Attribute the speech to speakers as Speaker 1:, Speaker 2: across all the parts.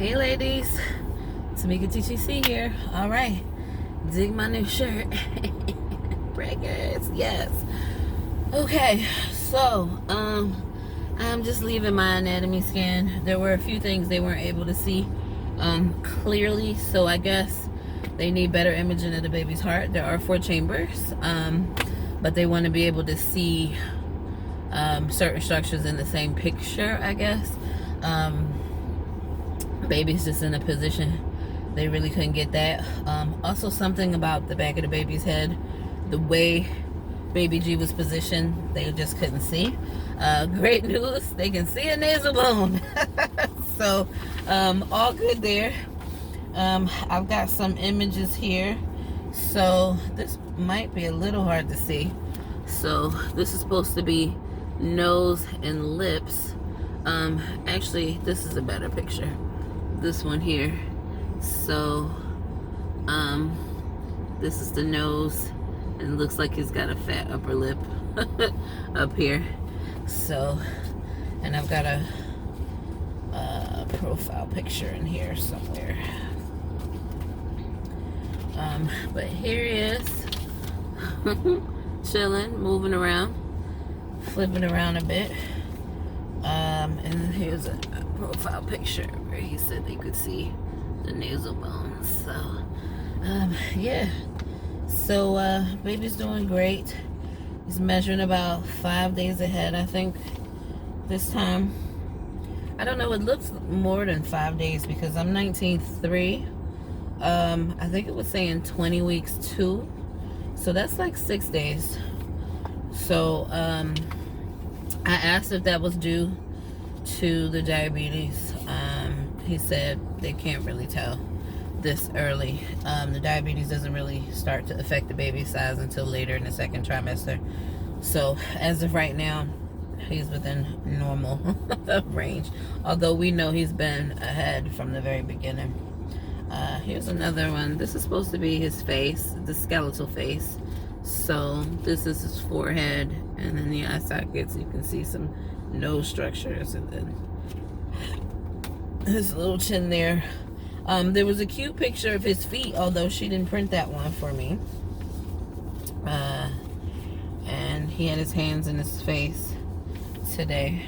Speaker 1: Hey ladies, Tamikia TTC here. All right, dig my new shirt. Breakers, yes. Okay, so I'm just leaving my anatomy scan. There were a few things they weren't able to see clearly, so I guess they need better imaging of the baby's heart. There are 4 chambers, but they want to be able to see certain structures in the same picture, I guess. Baby's just in a position they really couldn't get that. Also, something about the back of the baby's head, the way baby G was positioned, they just couldn't see. Great news, they can see a nasal bone. So all good there. I've got some images here, so this might be a little hard to see. So this is supposed to be nose and lips. Actually, this is a better picture, this one here. So this is the nose, and it looks like he's got a fat upper lip up here. So, and I've got a profile picture in here somewhere. But here he is, chilling, moving around, flipping around a bit. And here's a profile picture where he said they could see the nasal bones. So yeah, so baby's doing great. He's measuring about 5 days ahead, I think, this time. I don't know, it looks more than 5 days because I'm 19.3. I think it was saying 20 weeks 2, so that's like 6 days. So I asked if that was due to the diabetes. He said they can't really tell this early. The diabetes doesn't really start to affect the baby's size until later in the 2nd trimester. So as of right now, he's within normal range, although we know he's been ahead from the very beginning. Here's another one. This is supposed to be his face, the skeletal face. So this is his forehead, and then the eye sockets. You can see some nose structures, and then his little chin there. There was a cute picture of his feet, although she didn't print that one for me. And he had his hands in his face today.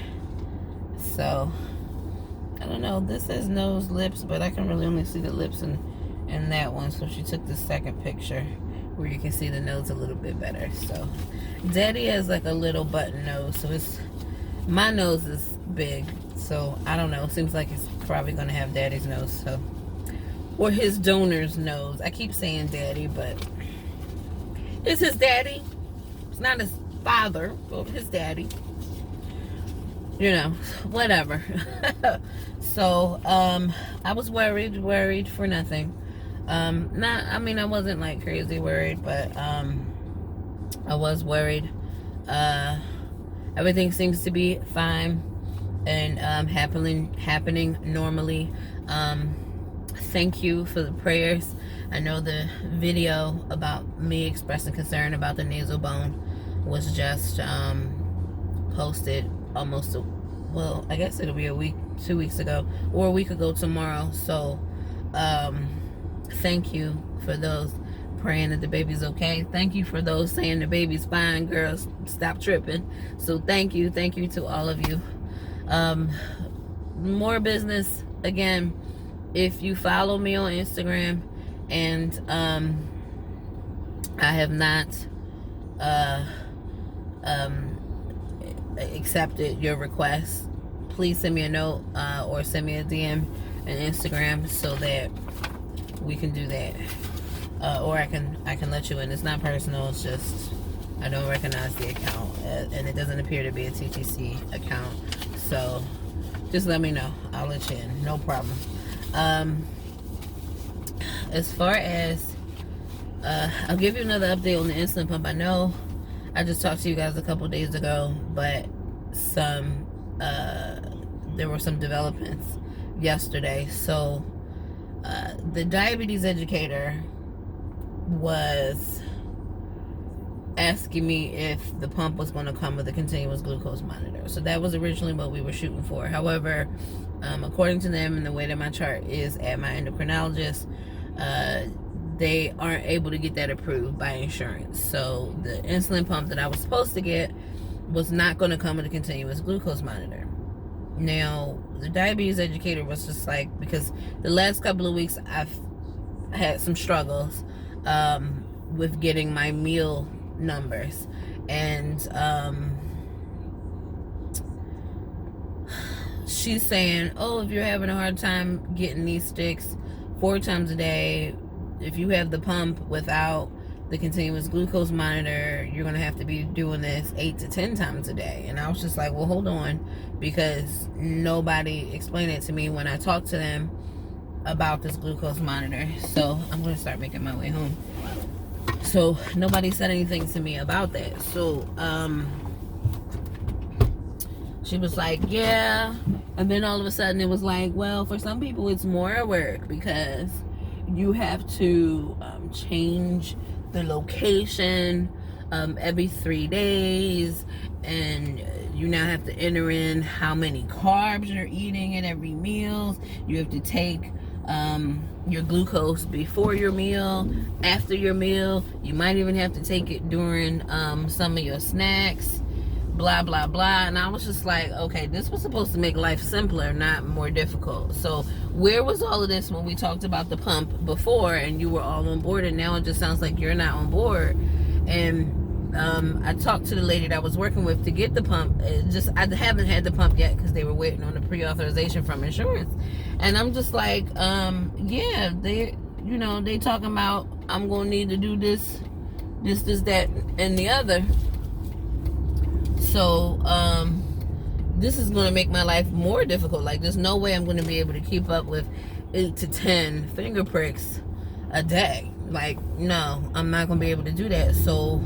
Speaker 1: So I don't know, this says nose, lips, but I can really only see the lips in that one. So she took the second picture where you can see the nose a little bit better. So daddy has like a little button nose, so my nose is big, so I don't know, seems like it's probably gonna have daddy's nose, so, or his donor's nose. I keep saying daddy, but it's his daddy. It's not his father, but his daddy, you know, whatever. So I was worried for nothing. I mean, I wasn't like crazy worried, but I was worried. Everything seems to be fine and happening normally. Thank you for the prayers. I know the video about me expressing concern about the nasal bone was just posted almost well, I guess it'll be a week, 2 weeks ago, or a week ago tomorrow. So thank you for those praying that the baby's okay. Thank you for those saying the baby's fine, girls, stop tripping. So thank you to all of you. More business. Again, if you follow me on Instagram, and I have not accepted your request, please send me a note or send me a DM on Instagram so that we can do that. Or I can let you in. It's not personal, it's just I don't recognize the account, and it doesn't appear to be a TTC account. So just let me know, I'll let you in, no problem. As far as I'll give you another update on the insulin pump. I know I just talked to you guys a couple days ago, but there were some developments yesterday. So the diabetes educator was asking me if the pump was going to come with a continuous glucose monitor. So that was originally what we were shooting for. However, According to them, and the way that my chart is at my endocrinologist, they aren't able to get that approved by insurance. So the insulin pump that I was supposed to get was not going to come with a continuous glucose monitor. Now, the diabetes educator was just like, because the last couple of weeks I've had some struggles with getting my meal numbers, and she's saying, oh, if you're having a hard time getting these sticks 4 times a day, if you have the pump without the continuous glucose monitor, you're going to have to be doing this 8 to 10 times a day. And I was just like, well, hold on, because nobody explained it to me when I talked to them about this glucose monitor. So I'm going to start making my way home. So nobody said anything to me about that. So she was like, yeah. And then all of a sudden it was like, well, for some people it's more work because you have to change the location every 3 days, and you now have to enter in how many carbs you're eating at every meal. You have to take your glucose before your meal, after your meal. You might even have to take it during some of your snacks, blah blah blah. And I was just like, okay, this was supposed to make life simpler, not more difficult. So where was all of this when we talked about the pump before and you were all on board, and now it just sounds like you're not on board? And I talked to the lady that I was working with to get the pump. I haven't had the pump yet because they were waiting on the pre-authorization from insurance. And I'm just like, yeah, they talking about I'm gonna need to do this, that, and the other. So this is going to make my life more difficult. Like, there's no way I'm going to be able to keep up with 8 to 10 finger pricks a day. Like, no, I'm not going to be able to do that. So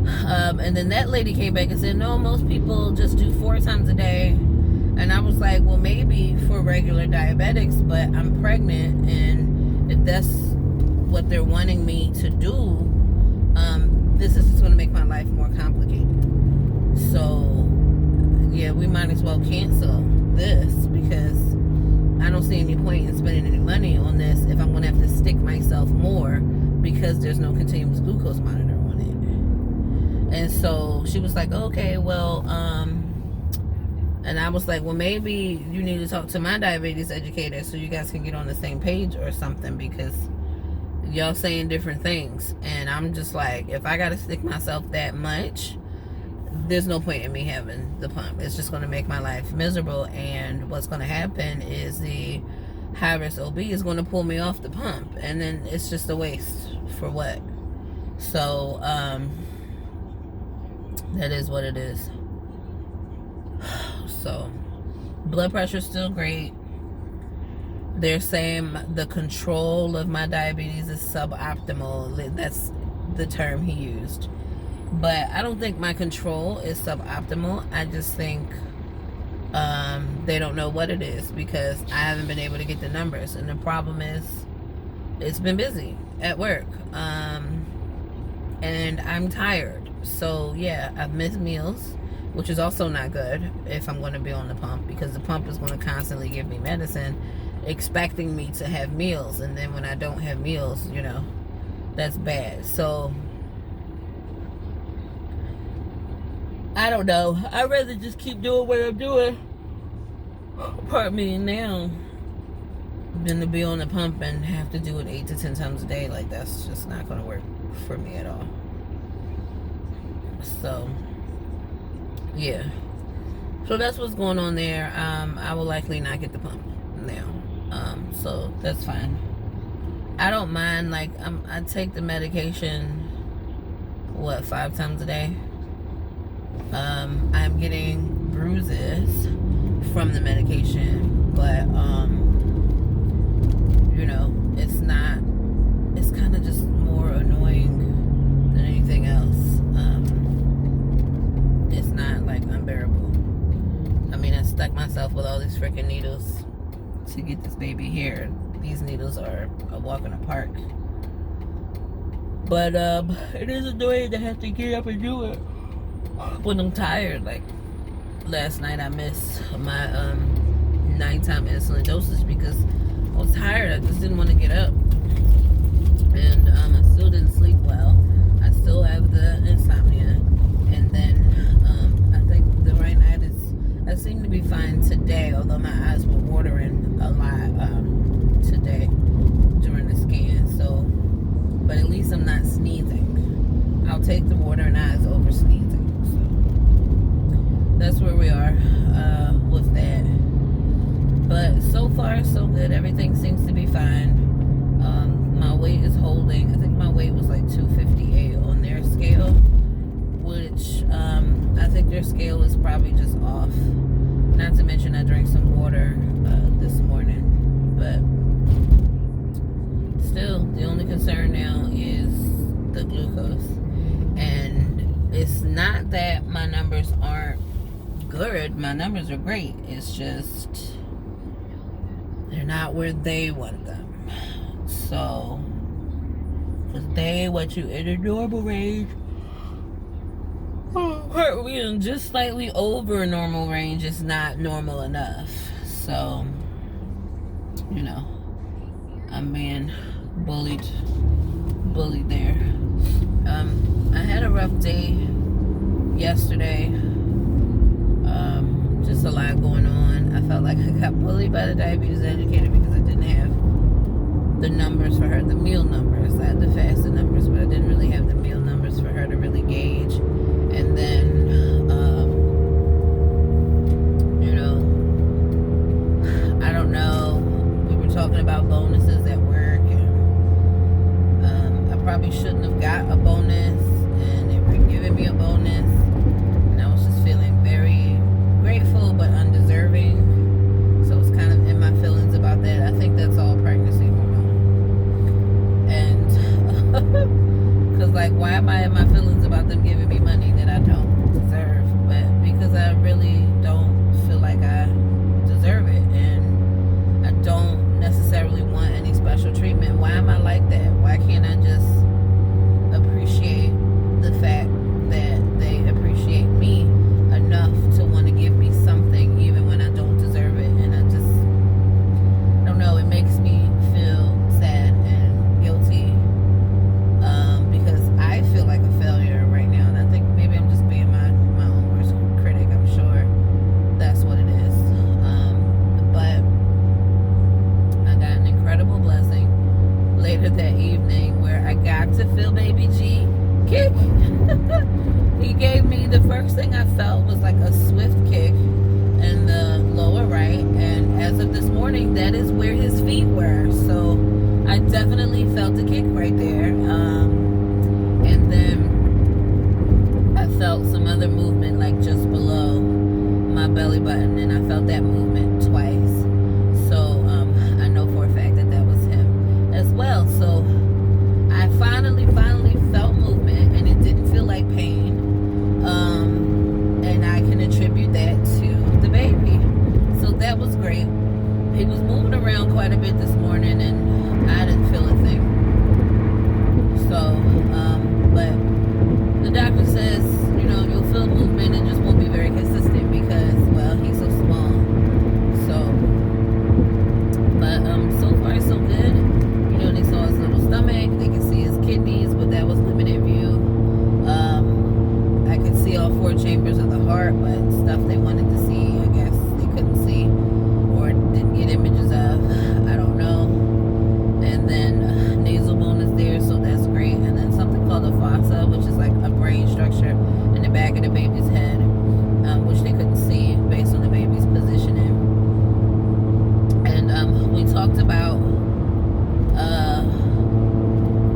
Speaker 1: and then that lady came back and said, no, most people just do 4 times a day. And I was like, well, maybe for regular diabetics, but I'm pregnant, and if that's what they're wanting me to do, this is just going to make my life more complicated. So, yeah, we might as well cancel this, because I don't see any point in spending any money on this if I'm going to have to stick myself more because there's no continuous glucose monitor on it. And so she was like, okay, well, and I was like, well, maybe you need to talk to my diabetes educator so you guys can get on the same page or something, because y'all saying different things. And I'm just like, if I got to stick myself that much, there's no point in me having the pump. It's just going to make my life miserable. And what's going to happen is the high-risk OB is going to pull me off the pump, and then it's just a waste for what? So that is what it is. So blood pressure is still great. They're saying the control of my diabetes is suboptimal. That's the term he used. But I don't think my control is suboptimal. I just think they don't know what it is, because I haven't been able to get the numbers. And the problem is, it's been busy at work. And I'm tired. So yeah, I've missed meals, which is also not good if I'm going to be on the pump, because the pump is going to constantly give me medicine expecting me to have meals, and then when I don't have meals, that's bad. So I don't know. I'd rather just keep doing what I'm doing, pardon me, now, than to be on the pump and have to do it 8 to 10 times a day. Like, that's just not going to work for me at all. So yeah, so that's what's going on there. I will likely not get the pump now, so that's fine. I don't mind. Like, I take the medication 5 times a day. I'm getting bruises from the medication, but it's kind of just more annoying than anything else. It's not like unbearable. I mean, I stuck myself with all these freaking needles to get this baby here. These needles are a walk in the park. But it is annoying to have to get up and do it when I'm tired. Like, last night I missed my nighttime insulin dosage because I was tired. I just didn't want to get up. And I still didn't sleep well. I still have the insomnia. And then I think the right night I seem to be fine today, although my eyes were watering a lot today during the scan. So, but at least I'm not sneezing. I'll take the watering eyes over sneezing. So that's where we are with that. But so far, so good. Everything seems to be fine. My weight is holding. I think my weight was like 258 on their scale, which I think their scale is probably just off. Not to mention I drank some water this morning. But still, the only concern now is the glucose. And it's not that my numbers aren't good. My numbers are great. It's just they're not where they want them. So, because they want you in a normal range. Just slightly over normal range is not normal enough. So, you know, I'm being bullied there. I had a rough day yesterday. Just a lot going on. I felt like I got bullied by the diabetes educator because I didn't have the numbers for her, the meal numbers. I had the fasted numbers, but I didn't really have the meal numbers for her to really gauge. And then, you know, I don't know. We were talking about bonuses at work, and I probably shouldn't have got a bonus, and they were giving me a bonus, and I was just feeling very grateful but undeserving. So it's kind of in my feelings about that. I think that's all pregnancy hormone. And because like, why am I in my feelings about them giving me money that I don't deserve? But because I really don't feel like I deserve it, and I don't necessarily want any special treatment. Why am I like that? Why can't I just appreciate the fact that they appreciate me enough to want to give me something even when I don't deserve it? And I don't know, it makes me feel sad and guilty because I feel like a failure right now, and I think maybe I'm just being my own worst critic. I'm sure that's what it is. But I got an incredible blessing later that evening where I got to feel baby G kick. He gave me, the first thing I felt was like a swift kick in the lower right, and as of this morning, that is where his feet were. So I definitely felt a kick right there. And then I felt some other movement like just below my belly button, and I felt that movement twice. So I know for a fact that that was him as well. So I finally felt movement, and it didn't feel like pain. And I can attribute that to the baby. So that was great. He was moving around quite a bit this morning, and I didn't feel a thing. So, but the doctor says, you know, you'll feel movement, it just won't be very consistent because, well, he's so small. So, but so far so good. You know, they saw his little stomach, they could see his kidneys, but that was limited view. I could see all 4 chambers of the heart, but stuff they wanted to see, I guess they couldn't see or didn't get images of. I don't know. And then nasal bone is there, so that's great. And then something called a fossa, which is like a brain structure in the back of the baby's head, which they couldn't see based on the baby's positioning. And we talked about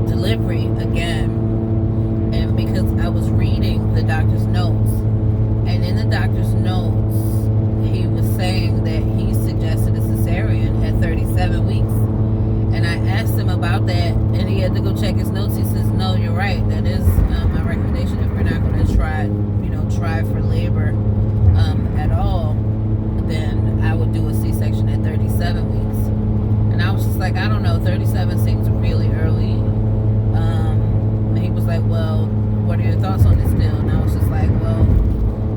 Speaker 1: delivery again. And because I was reading the doctor's notes, and in the doctor's notes, he was saying that he suggested a cesarean at 37 weeks. And I asked him about that, and he had to go check his notes. He says, no, you're right. That is my recommendation. If we're not going to try for labor at all, then I would do a C-section at 37 weeks. And I was just like, I don't know, 37 seems really early. And he was like, well, what are your thoughts on this still? And I was just like, well,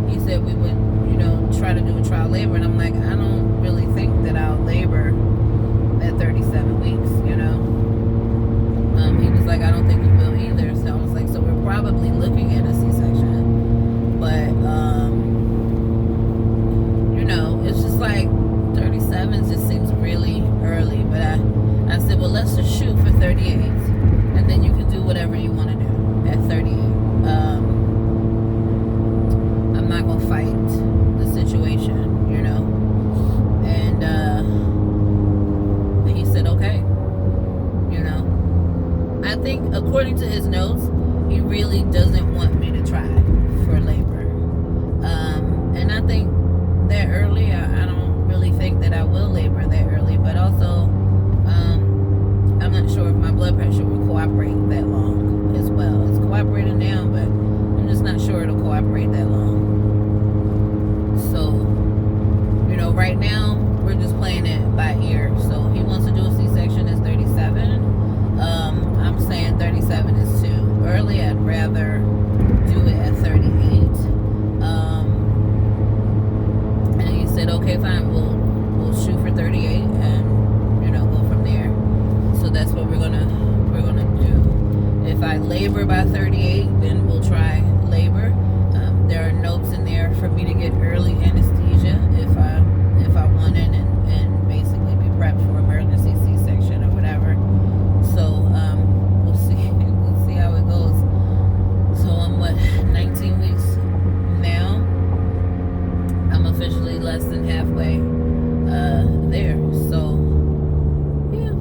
Speaker 1: he said we would, try to do a trial labor. And I'm like, I don't really think that 38, and then you can do whatever you want to do at 38. I'm not gonna fight the situation, you know. And he said, okay, you know. I think according to his notes, he really doesn't want me to try for labor. And I think that early, I don't really think that I will labor that early, but also I'm not sure if my blood pressure will cooperate that long as well. It's cooperating now, but I'm just not sure it'll cooperate that long. So, you know, right now we're just playing it by ear. So he wants to do a C-section is 37. I'm saying 37 is too early. I'd rather do it at 38. And he said, okay, fine, we'll shoot for 38 and, you know, go from there. So that's what we're gonna do. If I labor by 38, then we'll try labor. There are notes in there for me to get early anesthesia if I want it, and basically be prepped for emergency C-section or whatever. So we'll see how it goes. So I'm 19 weeks now. I'm officially less than halfway there. So yeah,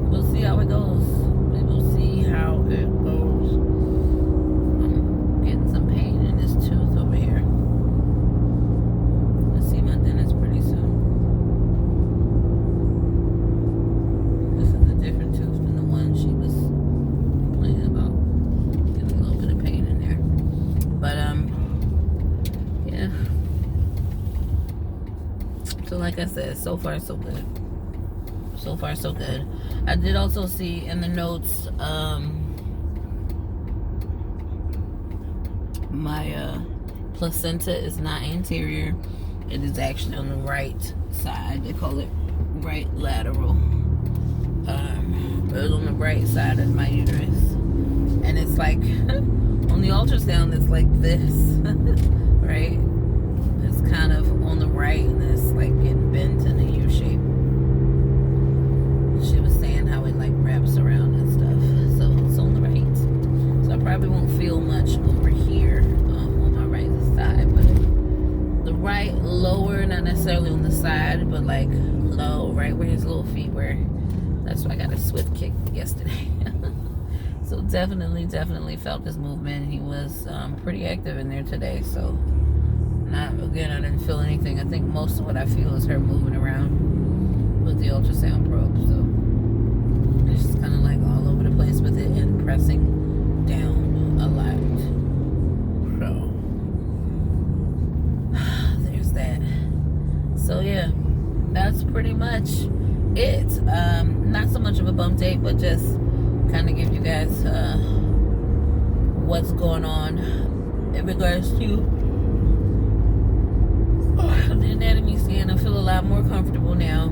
Speaker 1: we'll see how it goes. We will see how it goes. I'm getting some pain in this tooth over here. Let's see my dentist pretty soon. This is a different tooth than the one she was complaining about. Getting a little bit of pain in there. But yeah. So like I said, so far so good. So far so good. I did also see in the notes my placenta is not anterior. It is actually on the right side. They call it right lateral. It's on the right side of my uterus. And it's like, on the ultrasound, it's like this, right? It's kind of on the right, and it's like getting bent in a U shape. She was saying how it like wraps around and stuff. So it's on the right. So I probably won't feel much over here on my right side, but the right lower, not necessarily on the side, but like low, right where his little feet were. That's why I got a swift kick yesterday. So definitely felt his movement. He was pretty active in there today. So I didn't feel anything. I think most of what I feel is her moving around with the ultrasound probe. So it's just kind of like all over the place with it and pressing down a lot. So there's that. So yeah, that's pretty much it. Not so much of a bump date, but just kind of give you guys what's going on in regards to the anatomy scan. I feel a lot more comfortable now.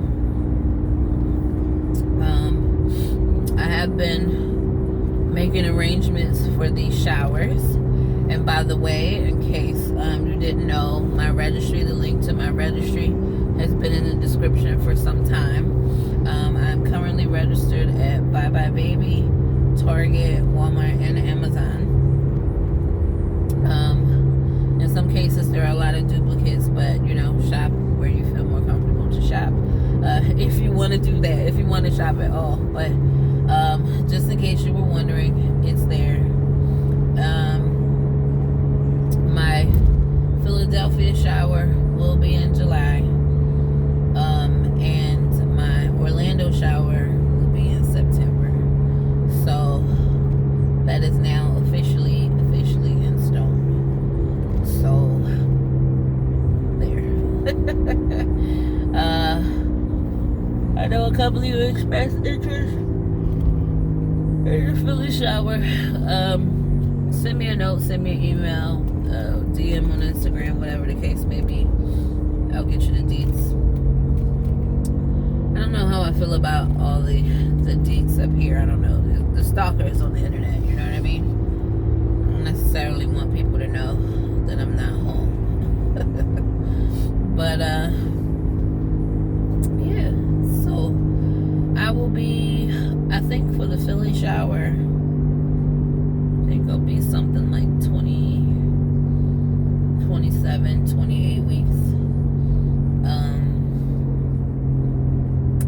Speaker 1: I have been making arrangements for these showers. And by the way, in case you didn't know, my registry, the link to my registry has been in the description for some time. I'm currently registered at Bye Bye Baby, Target, Walmart, and Amazon. In some cases, there are a lot of duplicates, but you know, shop where you feel more comfortable to shop. If you want to do that, if you want to shop at all. But just in case you were wondering, it's there. My Philadelphia shower will be in July, and my Orlando shower will be in September. So that is now officially in stone. So there. I know a couple of you expressed interest in the Philly shower. Send me a note, send me an email, DM on Instagram, whatever the case may be. I'll get you the deets. I don't know how I feel about all the deets up here. I don't know. The stalkers on the internet, you know what I mean? I don't necessarily want people to know that I'm not home. But, yeah. So, I will be I think for the Philly shower, I think it'll be something like 20, 27, 28 weeks.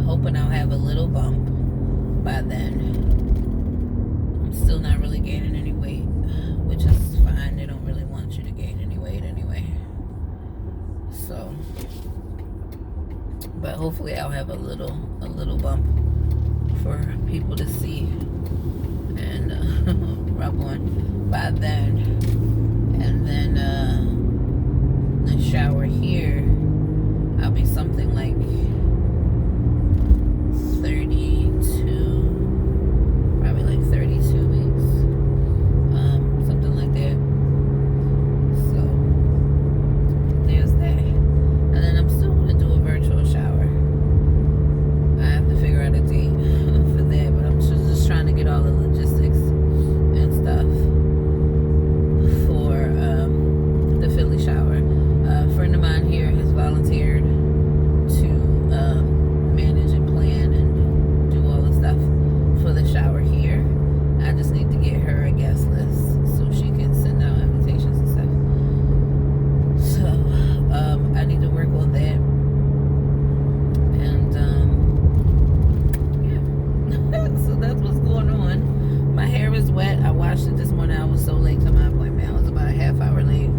Speaker 1: Hoping I'll have a little bump by then. I'm still not really gaining any weight, which is fine. They don't really want you to gain any weight anyway. So, but hopefully I'll have a little bump for people to see and rub on by then. And then the shower here, I'll be something like 32, probably like 32 weeks, something like that. So there's that. And then I'm still going to do a virtual shower. I have to figure out a date for that, but I'm just trying to get all the logistics and stuff for the Philly shower. A friend of mine here has volunteered to manage and plan and do all the stuff for the shower here. I just need to get her a guest list so she can send out invitations and stuff. So I need to work on that. And yeah. So that's what's going on. My hair is wet. I washed it this morning. I was so late to my appointment. I was about a half hour late.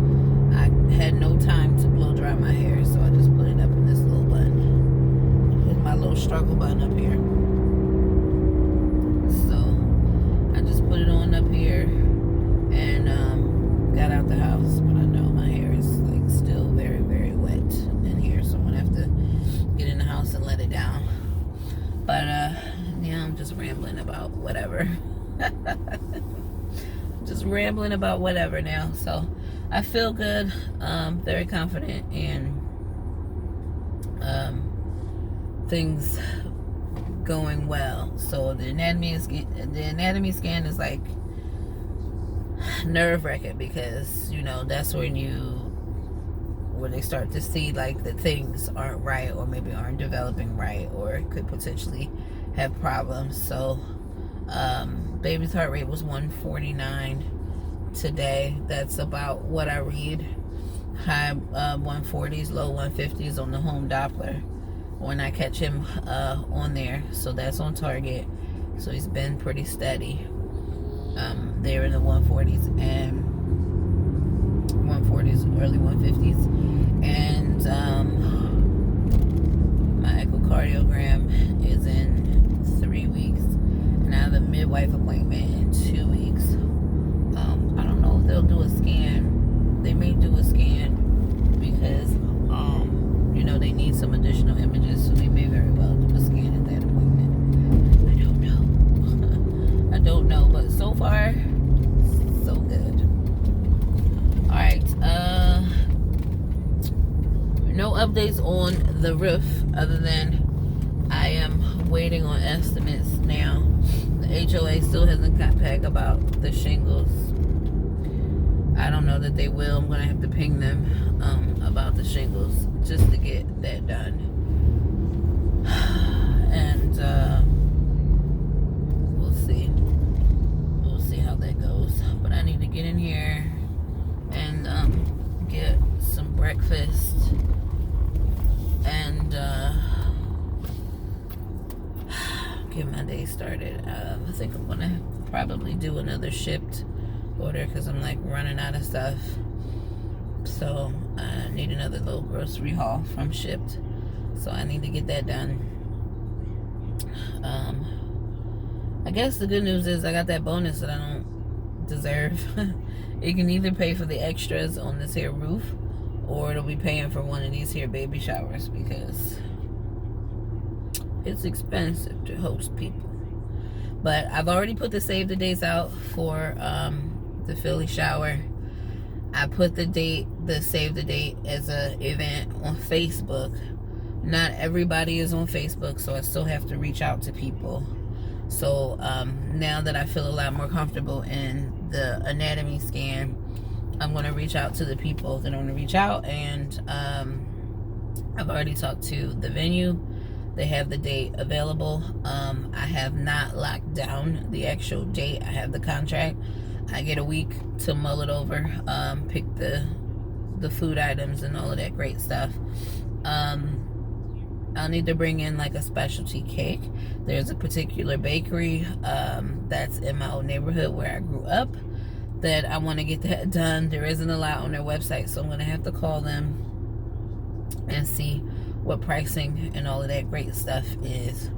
Speaker 1: I had no time to blow dry my hair, so I just put it up in this little bun. With my little struggle bun up here. So I just put it on up here and got out the house. But I know my hair is like still very, very wet in here, so I'm gonna have to get in the house and let it down. But yeah, I'm just rambling about whatever. Just rambling about whatever now. So I feel good, very confident in things going well. So the anatomy scan is like nerve-wracking because, you know, that's when they start to see like that things aren't right, or maybe aren't developing right, or could potentially have problems. So baby's heart rate was 149 today. That's about what I read. High 140s, low 150s on the home Doppler when I catch him on there. So that's on target. So he's been pretty steady there in the 140s and 140s, early 150s. And my echocardiogram is in 3 weeks. And I have a midwife appointment in 2 weeks. I don't know if they'll do a scan. They may do a scan because, you know, they need some additional images, so they may very well do a scan at that appointment. I don't know. I don't know, but so far, so good. Alright, no updates on the roof other than I am waiting on estimates now. The HOA still hasn't got back about the shingles. I don't know that they will. I'm going to have to ping them about the shingles just to get that done. And we'll see. We'll see how that goes. But I need to get in here and get some breakfast and get my day started. I think I'm going to probably do another shipped order because I'm like running out of stuff. So I need another little grocery haul from Shipped. So I need to get that done. I guess the good news is I got that bonus that I don't deserve. It can either pay for the extras on this here roof, or it'll be paying for one of these here baby showers because it's expensive to host people. But I've already put the save the dates out for the Philly shower. I put the save the date as a event on Facebook. Not everybody is on Facebook, so I still have to reach out to people. So now that I feel a lot more comfortable in the anatomy scan, I'm going to reach out to the people that I want to reach out. And I've already talked to the venue they have the date available. I have not locked down the actual date. I have the contract. I get a week to mull it over, pick the food items and all of that great stuff. I'll need to bring in like a specialty cake. There's a particular bakery that's in my old neighborhood where I grew up that I want to get that done. There isn't a lot on their website, so I'm going to have to call them and see what pricing and all of that great stuff is.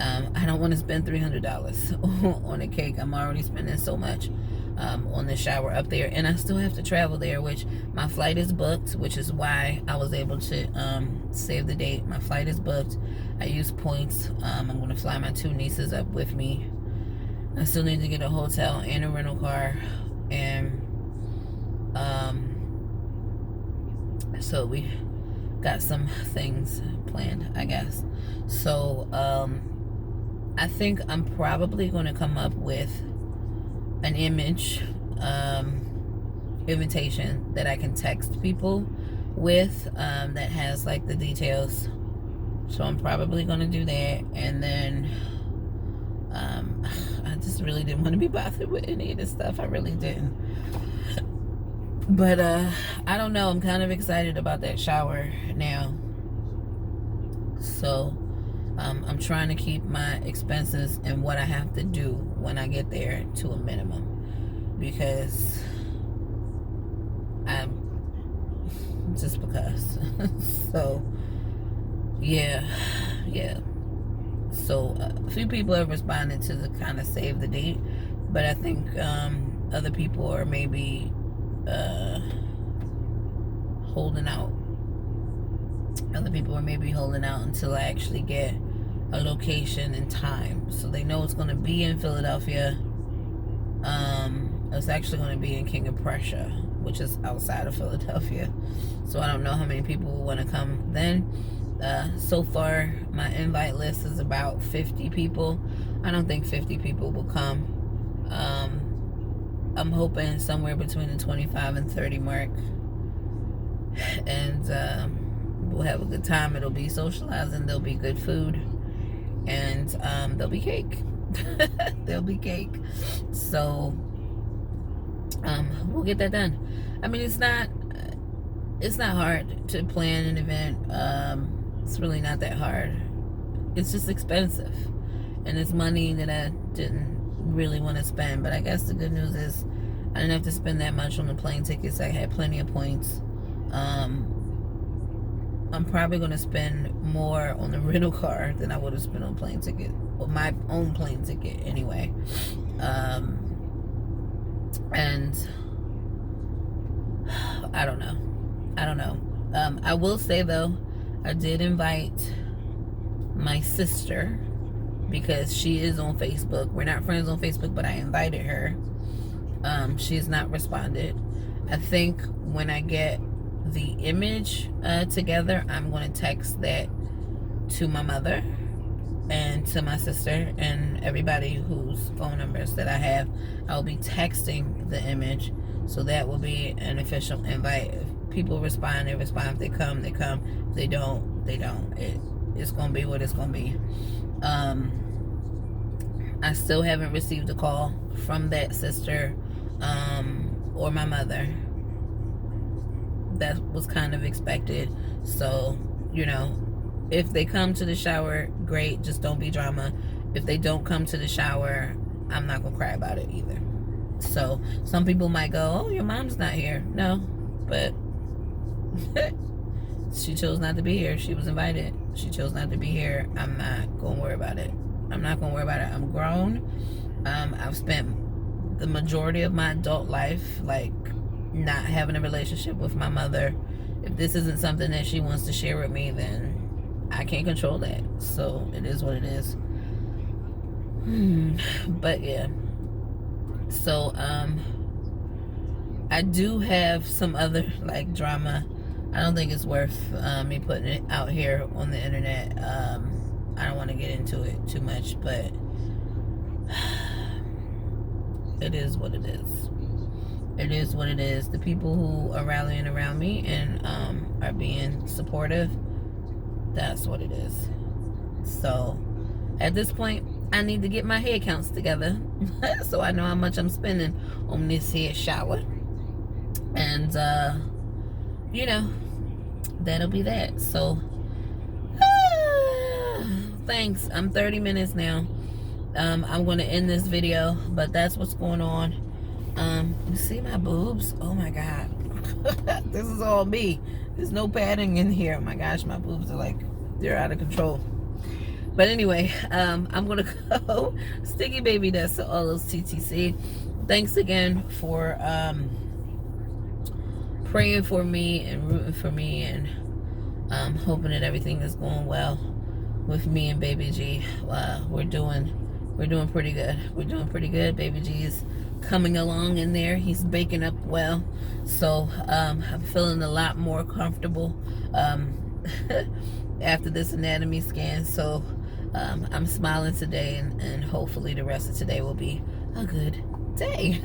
Speaker 1: I don't want to spend $300 on a cake. I'm already spending so much on the shower up there, and I still have to travel there, which my flight is booked, which is why I was able to save the date. My flight is booked. I use points. I'm going to fly my 2 nieces up with me. I still need to get a hotel and a rental car, and so we got some things planned, I guess. So I think I'm probably going to come up with an image invitation that I can text people with that has like the details. So I'm probably going to do that. And then I just really didn't want to be bothered with any of this stuff. I really didn't. But I don't know. I'm kind of excited about that shower now. So I'm trying to keep my expenses and what I have to do when I get there to a minimum, because I'm just because. So yeah. So a few people have responded to the kind of save the date, but I think other people are maybe holding out. Other people are maybe holding out until I actually get a location and time, so they know it's going to be in Philadelphia. It's actually going to be in King of Prussia, which is outside of Philadelphia. So I don't know how many people will want to come then. So far, my invite list is about 50 people. I don't think 50 people will come. I'm hoping somewhere between the 25 and 30 mark. And we'll have a good time. It'll be socializing. There'll be good food. And there'll be cake. There'll be cake. So we'll get that done. I mean, it's not hard to plan an event. It's really not that hard. It's just expensive, and it's money that I didn't really want to spend. But I guess the good news is I didn't have to spend that much on the plane tickets. I had plenty of points. I'm probably going to spend more on the rental car than I would have spent on plane ticket, or my own plane ticket anyway. And I don't know. I will say though, I did invite my sister because she is on Facebook. We're not friends on Facebook, but I invited her. She's not responded. I think when I get the image together, I'm going to text that to my mother and to my sister and everybody whose phone numbers that I have. I'll be texting the image, so that will be an official invite. If people respond, they respond. If they come, they come. If they don't, they don't. It's going to be what it's going to be. I still haven't received a call from that sister or my mother. That was kind of expected. So, you know, if they come to the shower, great. Just don't be drama. If they don't come to the shower, I'm not going to cry about it either. So some people might go, oh, your mom's not here. No, but she chose not to be here. She was invited. She chose not to be here. I'm not going to worry about it. I'm grown. I've spent the majority of my adult life like not having a relationship with my mother. If this isn't something that she wants to share with me, then I can't control that. So it is what it is. But yeah. So I do have some other like drama. I don't think it's worth me putting it out here on the internet. I don't want to get into it too much, but it is what it is. It is what it is. The people who are rallying around me and are being supportive, that's what it is. So at this point, I need to get my hair counts together so I know how much I'm spending on this hair shower. And you know, that'll be that. So thanks. I'm 30 minutes now. I'm going to end this video, but that's what's going on. You see my boobs? Oh my god. This is all me. There's no padding in here. Oh my gosh, my boobs are like, they're out of control. But anyway, I'm gonna go. Sticky baby dust to all those TTC. Thanks again for praying for me and rooting for me, and hoping that everything is going well with me and baby G. We're doing pretty good. We're doing pretty good. Baby G is coming along in there. He's baking up well. So I'm feeling a lot more comfortable after this anatomy scan. So I'm smiling today, and hopefully the rest of today will be a good day.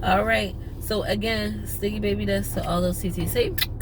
Speaker 1: All right. So again, sticky baby dust to all those TTC.